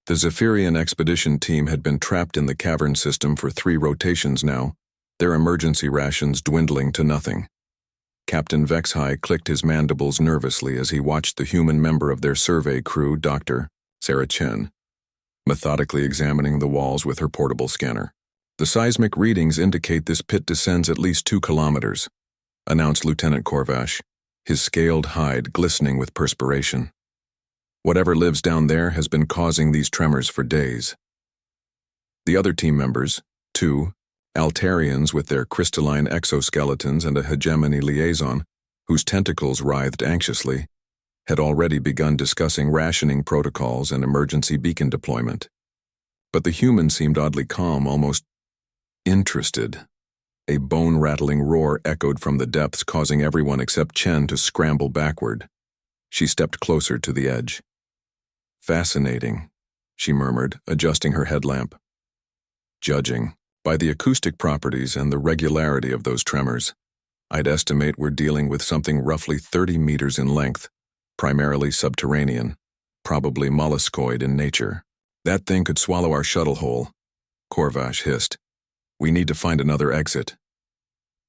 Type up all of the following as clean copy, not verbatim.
The Zephyrian expedition team had been trapped in the cavern system for 3 rotations now, their emergency rations dwindling to nothing. Captain Vexhai clicked his mandibles nervously as he watched the human member of their survey crew, Dr. Sarah Chen, methodically examining the walls with her portable scanner. "The seismic readings indicate this pit descends at least 2 kilometers, announced Lieutenant Korvash, his scaled hide glistening with perspiration. "Whatever lives down there has been causing these tremors for days." The other team members, 2 Altarians with their crystalline exoskeletons and a hegemony liaison, whose tentacles writhed anxiously, had already begun discussing rationing protocols and emergency beacon deployment. But the human seemed oddly calm, almost interested. A bone-rattling roar echoed from the depths, causing everyone except Chen to scramble backward. She stepped closer to the edge. "Fascinating," she murmured, adjusting her headlamp. "Judging by the acoustic properties and the regularity of those tremors, I'd estimate we're dealing with something roughly 30 meters in length, primarily subterranean, probably molluscoid in nature. That thing could swallow our shuttle hole," Korvash hissed. "We need to find another exit."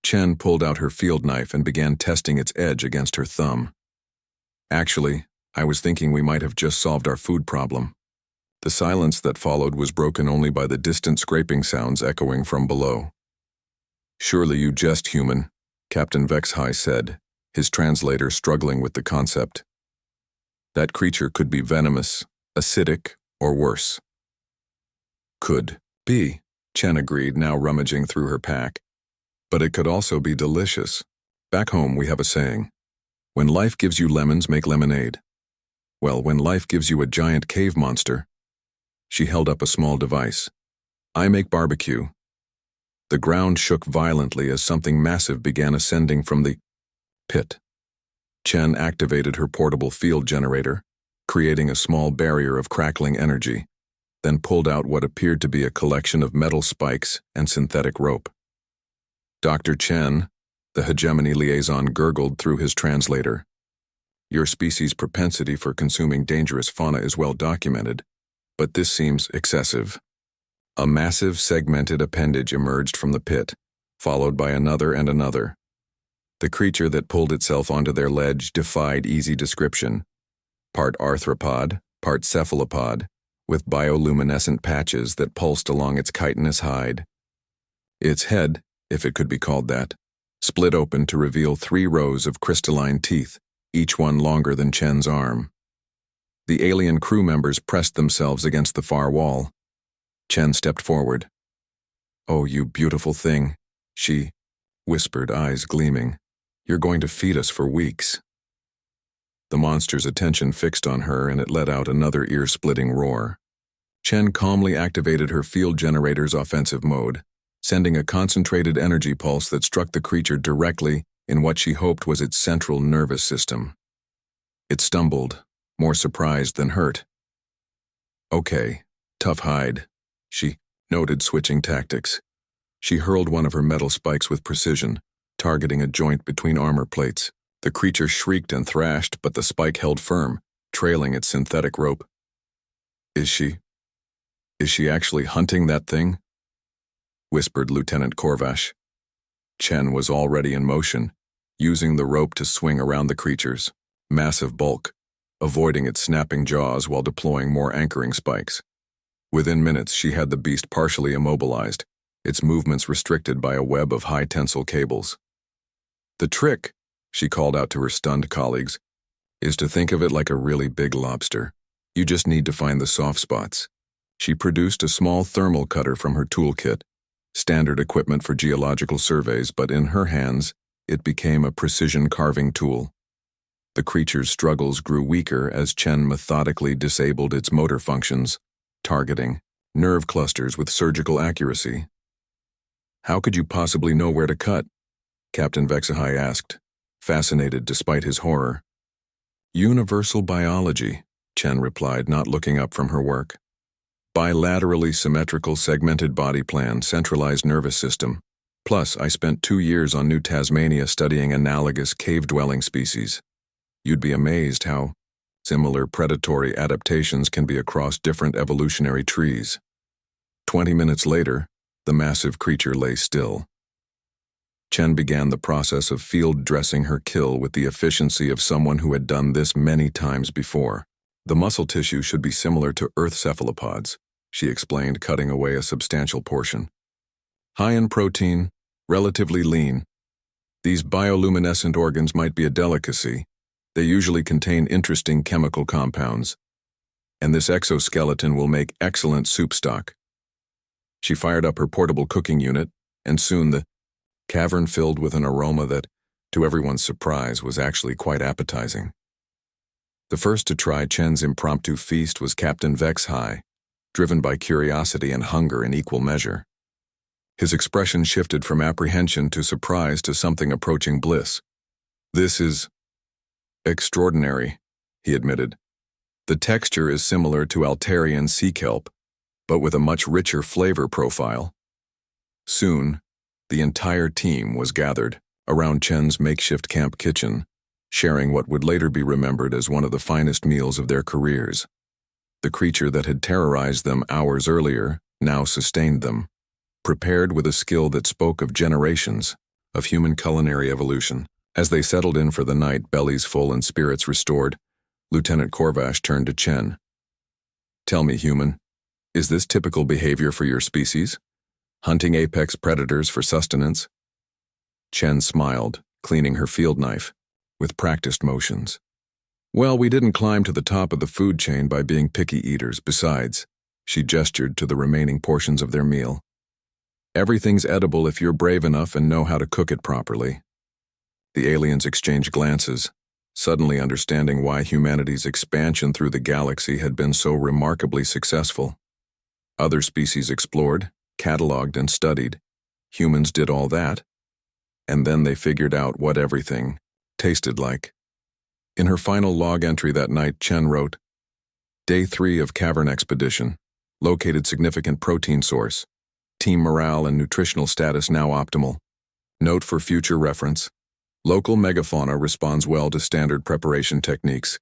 Chen pulled out her field knife and began testing its edge against her thumb. "Actually, I was thinking we might have just solved our food problem." The silence that followed was broken only by the distant scraping sounds echoing from below. "Surely you jest, human," Captain Vexhai said, his translator struggling with the concept. "That creature could be venomous, acidic, or worse." "Could be," Chen agreed, now rummaging through her pack. "But it could also be delicious. Back home we have a saying, when life gives you lemons, make lemonade. Well, when life gives you a giant cave monster," she held up a small device, "I make barbecue." The ground shook violently as something massive began ascending from the pit. Chen activated her portable field generator, creating a small barrier of crackling energy, then pulled out what appeared to be a collection of metal spikes and synthetic rope. "Dr. Chen," the hegemony liaison gurgled through his translator, "your species' propensity for consuming dangerous fauna is well documented, but this seems excessive." A massive segmented appendage emerged from the pit, followed by another and another. The creature that pulled itself onto their ledge defied easy description. Part arthropod, part cephalopod, with bioluminescent patches that pulsed along its chitinous hide. Its head, if it could be called that, split open to reveal 3 rows of crystalline teeth, each one longer than Chen's arm. The alien crew members pressed themselves against the far wall. Chen stepped forward. "Oh, you beautiful thing," she whispered, eyes gleaming. "You're going to feed us for weeks." The monster's attention fixed on her, and it let out another ear-splitting roar. Chen calmly activated her field generator's offensive mode, sending a concentrated energy pulse that struck the creature directly in what she hoped was its central nervous system. It stumbled, more surprised than hurt. "Okay, tough hide," she noted, switching tactics. She hurled one of her metal spikes with precision, targeting a joint between armor plates. The creature shrieked and thrashed, but the spike held firm, trailing its synthetic rope. Is she actually hunting that thing?" whispered Lieutenant Korvash. Chen was already in motion, using the rope to swing around the creature's massive bulk, avoiding its snapping jaws while deploying more anchoring spikes. Within minutes, she had the beast partially immobilized, its movements restricted by a web of high-tensile cables. "The trick," she called out to her stunned colleagues, "is to think of it like a really big lobster. You just need to find the soft spots." She produced a small thermal cutter from her toolkit, standard equipment for geological surveys, but in her hands, it became a precision carving tool. The creature's struggles grew weaker as Chen methodically disabled its motor functions, targeting nerve clusters with surgical accuracy. "How could you possibly know where to cut?" Captain Vexhai asked, fascinated despite his horror. "Universal biology," Chen replied, not looking up from her work. "Bilaterally symmetrical segmented body plan, centralized nervous system. Plus, I spent 2 years on New Tasmania studying analogous cave-dwelling species. You'd be amazed how Similar predatory adaptations can be across different evolutionary trees. 20 minutes later, the massive creature lay still. Chen began the process of field dressing her kill with the efficiency of someone who had done this many times before. The muscle tissue should be similar to Earth cephalopods, she explained, cutting away a substantial portion. High in protein, relatively lean. These bioluminescent organs might be a delicacy. They usually contain interesting chemical compounds. And this exoskeleton will make excellent soup stock. She fired up her portable cooking unit, and soon the cavern filled with an aroma that, to everyone's surprise, was actually quite appetizing. The first to try Chen's impromptu feast was Captain HFY, driven by curiosity and hunger in equal measure. His expression shifted from apprehension to surprise to something approaching bliss. "This is extraordinary," he admitted. "The texture is similar to Altarian sea kelp, but with a much richer flavor profile." Soon, the entire team was gathered around Chen's makeshift camp kitchen, sharing what would later be remembered as one of the finest meals of their careers. The creature that had terrorized them hours earlier now sustained them, prepared with a skill that spoke of generations of human culinary evolution. As they settled in for the night, bellies full and spirits restored, Lieutenant Corvash turned to Chen. "Tell me, human, is this typical behavior for your species? Hunting apex predators for sustenance?" Chen smiled, cleaning her field knife, with practiced motions. "Well, we didn't climb to the top of the food chain by being picky eaters. Besides," she gestured to the remaining portions of their meal, "everything's edible if you're brave enough and know how to cook it properly." The aliens exchanged glances, suddenly understanding why humanity's expansion through the galaxy had been so remarkably successful. Other species explored, cataloged, and studied. Humans did all that, and then they figured out what everything tasted like. In her final log entry that night, Chen wrote, "Day 3 of cavern expedition. Located significant protein source. Team morale and nutritional status now optimal. Note for future reference. Local megafauna responds well to standard preparation techniques.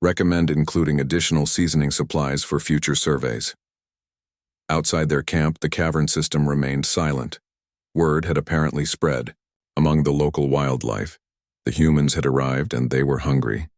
Recommend including additional seasoning supplies for future surveys." Outside their camp, the cavern system remained silent. Word had apparently spread among the local wildlife. The humans had arrived and they were hungry.